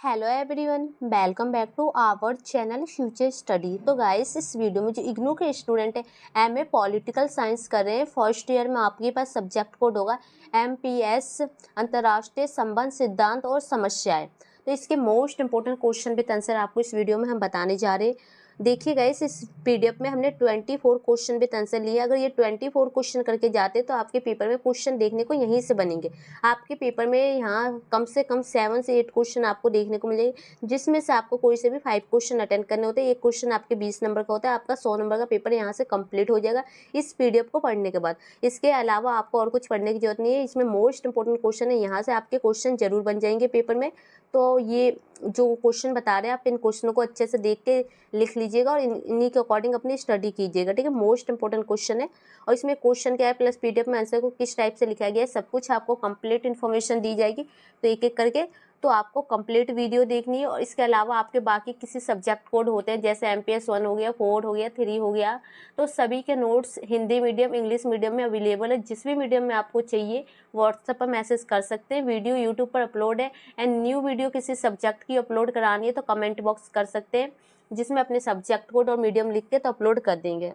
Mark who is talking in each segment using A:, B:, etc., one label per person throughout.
A: Hello everyone, welcome back to our channel future study. तो guys, इस video में जो इग्नू के स्टूडेंट है एमए पॉलिटिकल साइंस कर रहे हैं, फर्स्ट ईयर में आपके पास सब्जेक्ट कोड होगा एमपीएस अंतर्राष्ट्रीय संबंध सिद्धांत और समस्याएं। तो इसके most important question with answer आपको इस वीडियो में हम बताने जा रहे हैं। देखिए गाइस, इस पीडीएफ में हमने 24 क्वेश्चन विद आंसर लिए। अगर ये 24 क्वेश्चन करके जाते तो आपके पेपर में क्वेश्चन देखने को यहीं से बनेंगे। आपके पेपर में यहाँ कम से कम 7 से 8 क्वेश्चन आपको देखने को मिलेंगे, जिसमें से आपको कोई से भी 5 क्वेश्चन अटेंड करने होते हैं। एक क्वेश्चन आपके 20 नंबर का होता है। आपका 100 नंबर का पेपर यहाँ से कंप्लीट हो जाएगा इस पीडीएफ को पढ़ने के बाद। इसके अलावा आपको और कुछ पढ़ने की जरूरत नहीं है। इसमें मोस्ट इंपॉर्टेंट क्वेश्चन है, यहाँ से आपके क्वेश्चन जरूर बन जाएंगे पेपर में। तो ये जो क्वेश्चन बता रहे हैं, आप इन क्वेश्चनों को अच्छे से देख के लिख लीजिएगा और इन्हीं के अकॉर्डिंग अपनी स्टडी कीजिएगा। ठीक है, मोस्ट इंपॉर्टेंट क्वेश्चन है। और इसमें क्वेश्चन क्या है प्लस पीडीएफ में आंसर को किस टाइप से लिखा गया है, सब कुछ आपको कंप्लीट इन्फॉर्मेशन दी जाएगी। तो एक एक करके तो आपको कंप्लीट वीडियो देखनी है। और इसके अलावा आपके बाकी किसी सब्जेक्ट कोड होते हैं, जैसे एमपीएस 1 हो गया, 4 हो गया, 3 हो गया, तो सभी के notes Hindi medium English medium में अवेलेबल है। जिस भी मीडियम में आपको चाहिए व्हाट्सएप पर मैसेज कर सकते हैं। वीडियो यूट्यूब पर अपलोड है। एंड न्यू वीडियो किसी सब्जेक्ट की अपलोड करानी है तो कमेंट बॉक्स कर सकते हैं, जिसमें अपने सब्जेक्ट कोड और मीडियम लिख के तो अपलोड कर देंगे।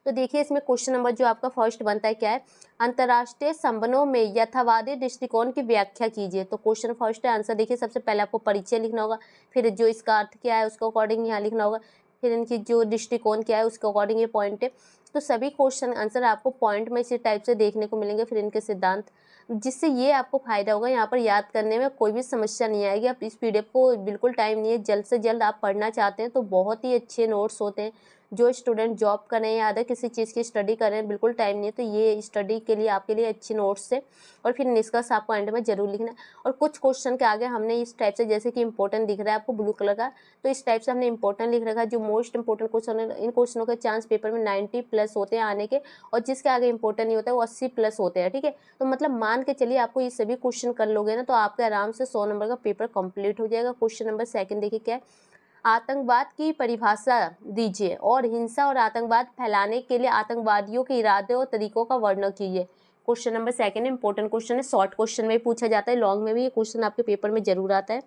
A: तो देखिए, इसमें क्वेश्चन नंबर जो आपका फर्स्ट बनता है क्या है, अंतर्राष्ट्रीय संबंधों में यथावादी दृष्टिकोण की व्याख्या कीजिए। तो क्वेश्चन फर्स्ट है। आंसर देखिए, सबसे पहले आपको परिचय लिखना होगा, फिर जो इसका अर्थ क्या है उसके अकॉर्डिंग यहाँ लिखना होगा, फिर इनकी जो दृष्टिकोण क्या है उसके अकॉर्डिंग ये पॉइंट है। तो सभी क्वेश्चन आंसर आपको पॉइंट में इसी टाइप से देखने को मिलेंगे, फिर इनके सिद्धांत, जिससे ये आपको फायदा होगा। यहाँ पर याद करने में कोई भी समस्या नहीं आएगी। आप इस पीडीएफ को बिल्कुल टाइम नहीं है, जल्द से जल्द आप पढ़ना चाहते हैं तो बहुत ही अच्छे नोट्स होते हैं। जो स्टूडेंट जॉब कर रहे हैं या अदर किसी चीज़ की स्टडी कर रहे हैं, बिल्कुल टाइम नहीं है, तो ये स्टडी के लिए आपके लिए अच्छी नोट्स है। और फिर निष्कर्ष आपको एंड में जरूर लिखना है। और कुछ क्वेश्चन के आगे हमने इस टाइप से, जैसे कि इंपॉर्टेंट दिख रहा है आपको ब्लू कलर का, तो इस टाइप से हमने इंपॉर्टेंट लिख रखा है। जो मोस्ट इंपॉर्टेंट क्वेश्चन है, इन क्वेश्चनों के चांस पेपर में 90 प्लस होते हैं आने के, और जिसके आगे इंपॉर्टेंट नहीं होता है वो 80 प्लस होते हैं। ठीक है, तो मतलब मान के चलिए आपको ये सभी क्वेश्चन कर लोगे ना, तो आपके आराम से 100 नंबर का पेपर कंप्लीट हो जाएगा। क्वेश्चन नंबर सेकंड देखिए क्या है, आतंकवाद की परिभाषा दीजिए और हिंसा और आतंकवाद फैलाने के लिए आतंकवादियों के इरादे और तरीकों का वर्णन कीजिए। Question number second important question है, शॉर्ट क्वेश्चन में पूछा जाता है, लॉन्ग में भी ये क्वेश्चन आपके पेपर में जरूर आता है।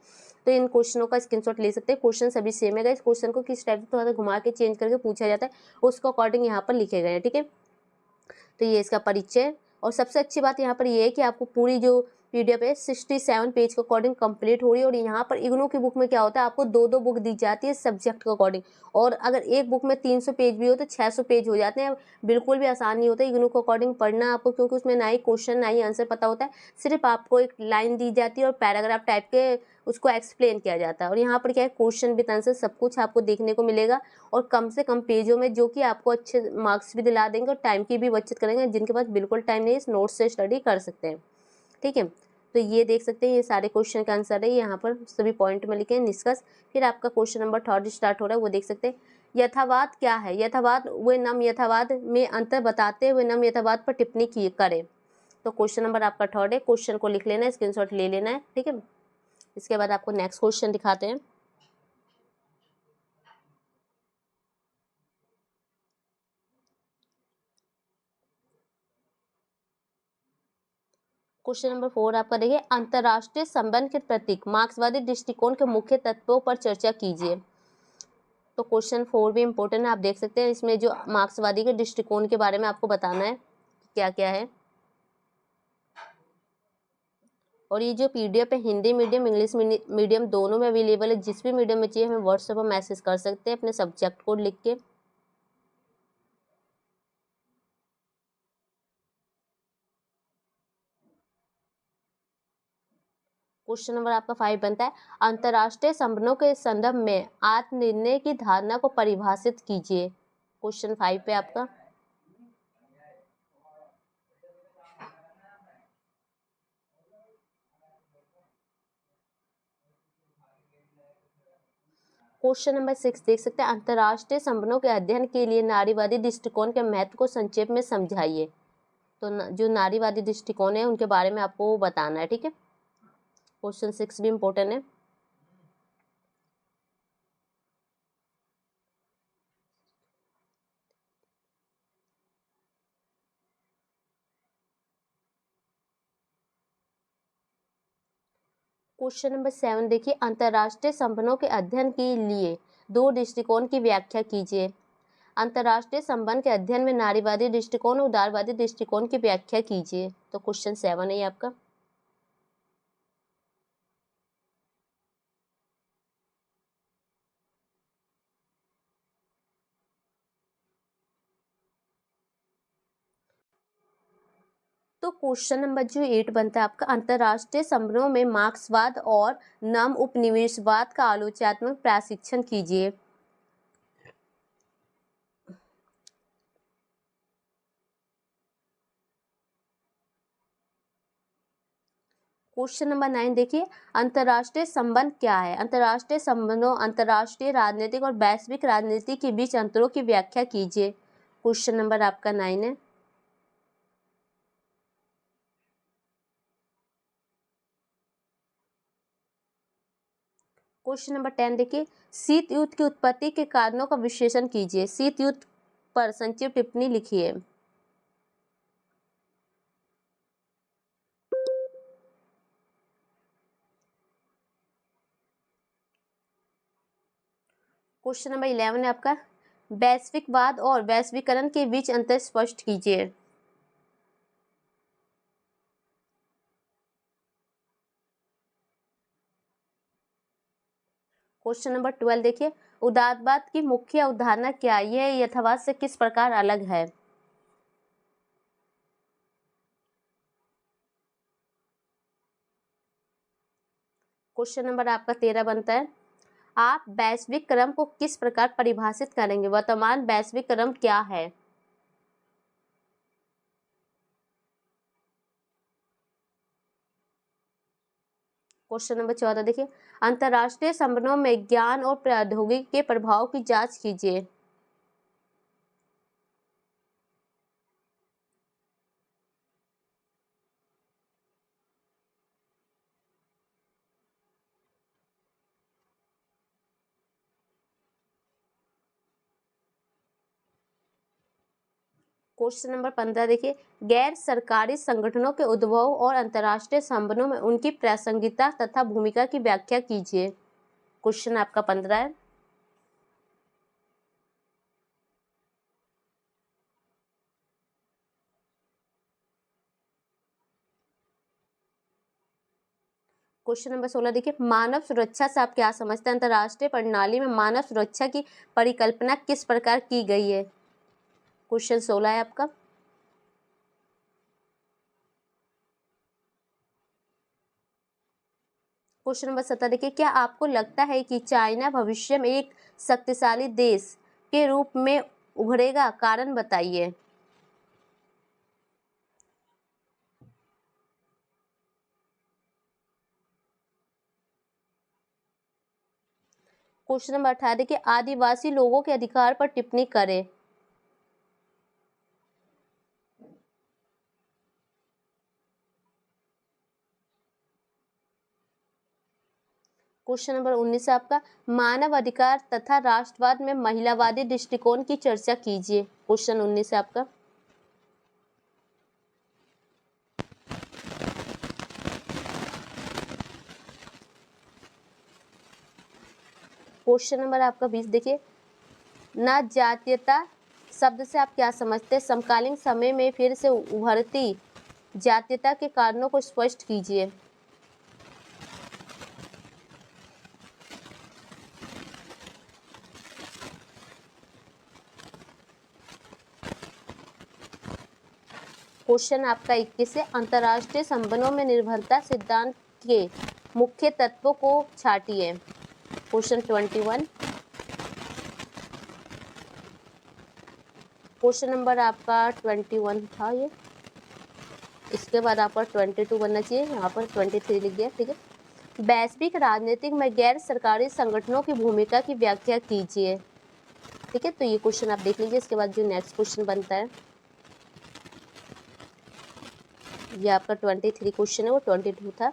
A: तो इन क्वेश्चनों का स्क्रीनशॉट ले सकते हैं। क्वेश्चन सभी सेम है, इस क्वेश्चन को किस टाइप से थोड़ा सा घुमा के चेंज करके पूछा जाता है उसको अकॉर्डिंग यहाँ पर लिखे गए हैं। ठीक है, तो ये इसका परिचय। और सबसे अच्छी बात यहाँ पर ये है कि आपको पूरी जो पीडीएफ है 67 पेज के अकॉर्डिंग कंप्लीट हो रही है। और यहाँ पर इग्नू की बुक में क्या होता है, आपको दो दो बुक दी जाती है सब्जेक्ट के अकॉर्डिंग। और अगर एक बुक में 300 पेज भी हो तो 600 पेज हो जाते हैं। बिल्कुल भी आसान नहीं होता इग्नू के अकॉर्डिंग पढ़ना आपको, क्योंकि उसमें ना ही क्वेश्चन ना ही आंसर पता होता है। सिर्फ आपको एक लाइन दी जाती है और पैराग्राफ टाइप के उसको एक्सप्लेन किया जाता है। और यहाँ पर क्या है, क्वेश्चन विद आंसर सब कुछ आपको देखने को मिलेगा। और कम से कम पेजों में, जो कि आपको अच्छे मार्क्स भी दिला देंगे और टाइम की भी बचत करेंगे। जिनके पास बिल्कुल टाइम नहीं है, इस नोट्स से स्टडी कर सकते हैं। ठीक है, तो ये देख सकते हैं, ये सारे क्वेश्चन का आंसर है। यहाँ पर सभी पॉइंट में लिखे हैं निष्कर्ष। फिर आपका क्वेश्चन नंबर थर्ड स्टार्ट हो रहा है, वो देख सकते हैं। यथावाद क्या है, यथावाद व नम यथावाद में अंतर बताते हुए नम यथावाद पर टिप्पणी की करें। तो क्वेश्चन नंबर आपका थर्ड है, क्वेश्चन को लिख लेना है, स्क्रीनशॉट ले लेना है। ठीक है, इसके बाद आपको नेक्स्ट क्वेश्चन दिखाते हैं। क्वेश्चन नंबर 4 आपका देखिए, अंतर्राष्ट्रीय संबंध के प्रतीक मार्क्सवादी दृष्टिकोण के मुख्य तत्वों पर चर्चा कीजिए। तो क्वेश्चन 4 भी इंपॉर्टेंट है, आप देख सकते हैं। इसमें जो मार्क्सवादी के दृष्टिकोण के बारे में आपको बताना है क्या क्या है। और ये जो पीडीएफ है हिंदी मीडियम इंग्लिश मीडियम दोनों में अवेलेबल है। जिस भी मीडियम में चाहिए हमें व्हाट्सएप पर मैसेज कर सकते हैं अपने सब्जेक्ट कोड लिख के। क्वेश्चन नंबर आपका 5 बनता है, अंतर्राष्ट्रीय संबंधों के संदर्भ में आत्मनिर्णय की धारणा को परिभाषित कीजिए। क्वेश्चन 5 पे आपका क्वेश्चन नंबर 6 देख सकते हैं, अंतर्राष्ट्रीय संबंधों के अध्ययन के लिए नारीवादी दृष्टिकोण के महत्व को संक्षेप में समझाइए। तो जो नारीवादी दृष्टिकोण है उनके बारे में आपको बताना है। ठीक है, क्वेश्चन 6 भी इंपॉर्टेंट है। क्वेश्चन नंबर 7 देखिए, अंतर्राष्ट्रीय संबंधों के अध्ययन के लिए दो दृष्टिकोण की व्याख्या कीजिए। अंतर्राष्ट्रीय संबंध के अध्ययन में नारीवादी दृष्टिकोण और उदारवादी दृष्टिकोण की व्याख्या कीजिए। तो क्वेश्चन 7 है ये आपका। तो क्वेश्चन नंबर जो 8 बनता है आपका, अंतर्राष्ट्रीय संबंधों में मार्क्सवाद और नव उपनिवेशवाद का आलोचनात्मक प्रशिक्षण कीजिए। क्वेश्चन नंबर 9 देखिए, अंतर्राष्ट्रीय संबंध क्या है। अंतर्राष्ट्रीय संबंधों अंतर्राष्ट्रीय राजनीतिक और वैश्विक राजनीति के बीच अंतरों की व्याख्या कीजिए। क्वेश्चन नंबर आपका 9 है। क्वेश्चन नंबर 10 देखिए, शीत युद्ध की उत्पत्ति के कारणों का विश्लेषण कीजिए। शीत युद्ध पर संक्षिप्त टिप्पणी लिखिए। क्वेश्चन नंबर 11 है आपका, वैश्विकवाद और वैश्वीकरण के बीच अंतर स्पष्ट कीजिए। क्वेश्चन नंबर 12 देखिए, उदारवाद की मुख्य अवधारणा क्या है, यह यथावाद से किस प्रकार अलग है। क्वेश्चन नंबर आपका 13 बनता है, आप वैश्विक क्रम को किस प्रकार परिभाषित करेंगे। वर्तमान वैश्विक क्रम क्या है। क्वेश्चन नंबर 14 देखिए, अंतर्राष्ट्रीय संबंधों में ज्ञान और प्रौद्योगिकी के प्रभाव की जांच कीजिए। क्वेश्चन नंबर 15 देखिए, गैर सरकारी संगठनों के उद्भव और अंतर्राष्ट्रीय संबंधों में उनकी प्रासंगिकता तथा भूमिका की व्याख्या कीजिए। क्वेश्चन आपका 15 है। क्वेश्चन नंबर 16 देखिए, मानव सुरक्षा से आप क्या समझते हैं। अंतर्राष्ट्रीय प्रणाली में मानव सुरक्षा की परिकल्पना किस प्रकार की गई है। क्वेश्चन 16 है आपका। क्वेश्चन नंबर 17 देखिए, क्या आपको लगता है कि चाइना भविष्य में एक शक्तिशाली देश के रूप में उभरेगा। कारण बताइए। क्वेश्चन नंबर 18 देखिए, आदिवासी लोगों के अधिकार पर टिप्पणी करें। क्वेश्चन नंबर 19 आपका, मानव अधिकार तथा राष्ट्रवाद में महिलावादी दृष्टिकोण की चर्चा कीजिए। क्वेश्चन 19 है आपका। क्वेश्चन नंबर आपका 20 देखिए, न जातीयता शब्द से आप क्या समझते हैं। समकालीन समय में फिर से उभरती जातीयता के कारणों को स्पष्ट कीजिए। क्वेश्चन आपका 21 है, अंतर्राष्ट्रीय संबंधों में निर्भरता सिद्धांत के मुख्य तत्वों को छाटिए। क्वेश्चन 21। क्वेश्चन नंबर आपका 21 था ये, इसके बाद आपका 22 बनना चाहिए, यहाँ पर 23 लिख दिया। ठीक है, वैश्विक राजनीतिक में गैर सरकारी संगठनों की भूमिका की व्याख्या कीजिए। ठीक है, तो ये क्वेश्चन आप देख लीजिए। इसके बाद जो नेक्स्ट क्वेश्चन बनता है, ये आपका 23 क्वेश्चन है, वो 22 था।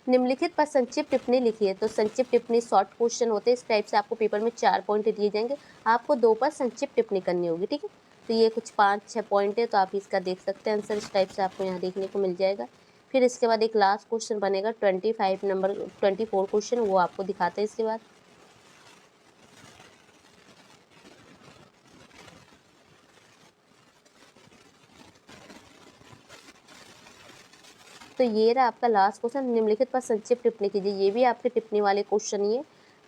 A: निम्नलिखित पर संक्षिप्त टिप्पणी लिखिए। तो संक्षिप्त टिप्पणी शॉर्ट क्वेश्चन होते हैं, इस टाइप से आपको पेपर में 4 पॉइंट दिए जाएंगे, आपको 2 पर संक्षिप्त टिप्पणी करनी होगी। ठीक है, तो ये कुछ 5-6 पॉइंट है, तो आप इसका देख सकते हैं आंसर। इस टाइप से आपको यहाँ देखने को मिल जाएगा। फिर इसके बाद एक लास्ट क्वेश्चन बनेगा 25 नंबर 24 क्वेश्चन, वो आपको दिखाते हैं इसके बाद। तो ये रहा आपका लास्ट क्वेश्चन, निम्नलिखित पर संक्षिप्त टिप्पणी कीजिए। ये भी आपके टिप्पणी वाले क्वेश्चन ही है।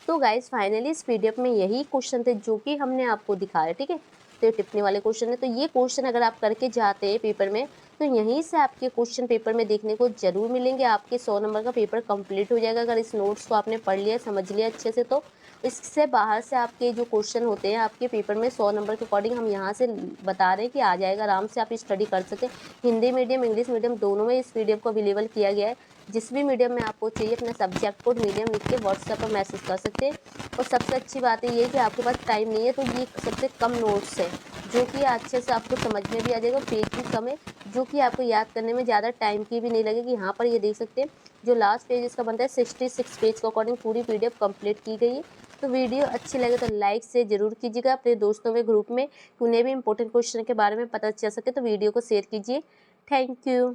A: तो गाइस फाइनली इस पीडीएफ में यही क्वेश्चन थे जो कि हमने आपको दिखाया, ठीक है। तो ये टिप्पणी वाले क्वेश्चन है। तो ये क्वेश्चन अगर आप करके जाते हैं पेपर में, तो यहीं से आपके क्वेश्चन पेपर में देखने को जरूर मिलेंगे। आपके 100 नंबर का पेपर कंप्लीट हो जाएगा अगर इस नोट्स को आपने पढ़ लिया, समझ लिया अच्छे से। तो इससे बाहर से आपके जो क्वेश्चन होते हैं आपके पेपर में 100 नंबर के अकॉर्डिंग हम यहाँ से बता रहे हैं कि आ जाएगा, आराम से आप स्टडी कर सकते हैं। हिंदी मीडियम इंग्लिश मीडियम दोनों में इस पीडीएफ को अवेलेबल किया गया है। जिस भी मीडियम में आपको चाहिए अपना सब्जेक्ट कोड मीडियम लिख के व्हाट्सएप पर मैसेज कर सकते हैं। और सबसे अच्छी बात है ये कि आपके पास टाइम नहीं है, तो ये सबसे कम नोट्स है जो कि अच्छे से आपको समझ में भी आ जाएगा। पेज भी कम है जो कि आपको याद करने में ज़्यादा टाइम की भी नहीं लगेगी। यहाँ पर ये देख सकते हैं जो लास्ट पेज इसका बनता है 66 पेज के अकॉर्डिंग पूरी पीडीएफ कंप्लीट की गई है। तो वीडियो अच्छी लगे तो लाइक से ज़रूर कीजिएगा अपने दोस्तों में ग्रुप में, उन्हें भी इंपॉर्टेंट क्वेश्चन के बारे में पता चल सके। तो वीडियो को शेयर कीजिए। Thank you.